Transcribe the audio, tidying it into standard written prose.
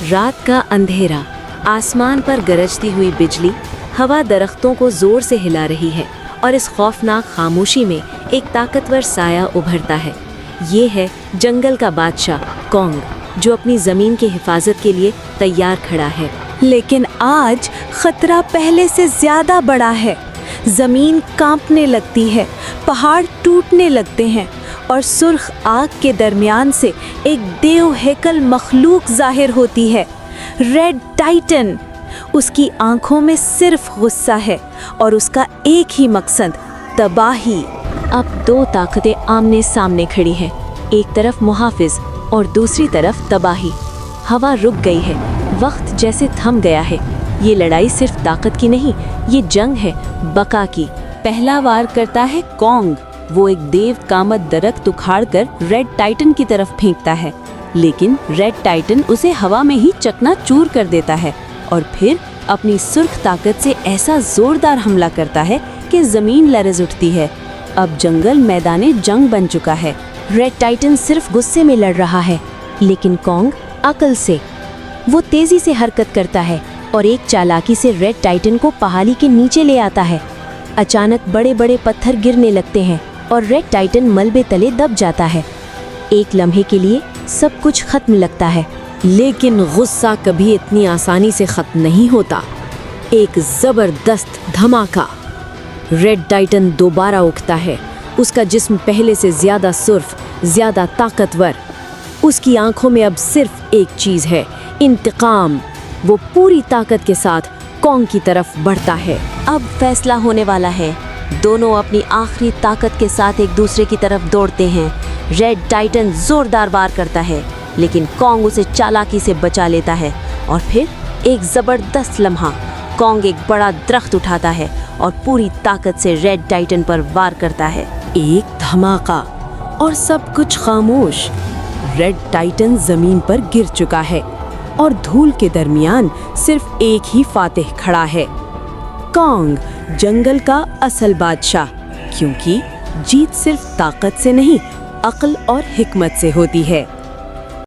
रात का अंधेरा, आसमान पर गरजती हुई बिजली, हवा दरख्तों को जोर से हिला रही है और इस खौफनाक खामोशी में एक ताकतवर साया उभरता है। ये है जंगल का बादशाह कॉन्ग, जो अपनी ज़मीन की हिफाजत के लिए तैयार खड़ा है। लेकिन आज खतरा पहले से ज्यादा बड़ा है। जमीन कांपने लगती है, पहाड़ टूटने लगते हैं और सुर्ख आग के दरमियान से एक देव हैकल मखलूक जाहिर होती है, रेड टाइटन। उसकी आंखों में सिर्फ गुस्सा है और उसका एक ही मकसद, तबाही। अब दो ताकतें आमने सामने खड़ी हैं, एक तरफ मुहाफिज और दूसरी तरफ तबाही। हवा रुक गई है, वक्त जैसे थम गया है। ये लड़ाई सिर्फ ताकत की नहीं, ये जंग है बका की। पहला वार करता है कॉन्ग। वो एक देव कामत दरख्त उखाड़कर रेड टाइटन की तरफ फेंकता है, लेकिन रेड टाइटन उसे हवा में ही चकनाचूर कर देता है और फिर अपनी सुर्ख ताकत से ऐसा जोरदार हमला करता है कि जमीन लरज उठती है। अब जंगल मैदाने जंग बन चुका है। रेड टाइटन सिर्फ गुस्से में लड़ रहा है, लेकिन कॉन्ग अक्ल से। वो तेजी से हरकत करता है और एक चालाकी से रेड टाइटन को पहाड़ी के नीचे ले आता है। अचानक बड़े बड़े पत्थर गिरने लगते हैं और रेड टाइटन मलबे तले दब जाता है। एक लम्हे के लिए सब कुछ खत्म लगता है, लेकिन गुस्सा कभी इतनी आसानी से खत्म नहीं होता। एक जबरदस्त धमाका, रेड टाइटन दोबारा उठता है। उसका जिस्म पहले से ज्यादा सुर्ख, ज्यादा ताकतवर। उसकी आंखों में अब सिर्फ एक चीज है, इंतकाम। वो पूरी ताकत के साथ कॉन्ग की तरफ बढ़ता है। अब फैसला होने वाला है। दोनों अपनी आखिरी ताकत के साथ एक दूसरे की तरफ दौड़ते हैं। रेड टाइटन जोरदार वार करता है, लेकिन कॉन्ग उसे चालाकी से बचा लेता है। और फिर एक जबरदस्त लम्हा, कॉन्ग एक बड़ा दरख्त उठाता है और पूरी ताकत से रेड टाइटन पर वार करता है। एक धमाका और सब कुछ खामोश। रेड टाइटन जमीन पर गिर चुका है और धूल के दरमियान सिर्फ एक ही फातिह खड़ा है, कॉन्ग, जंगल का असल बादशाह। क्योंकि जीत सिर्फ ताकत से नहीं, अक्ल और हिकमत से होती है।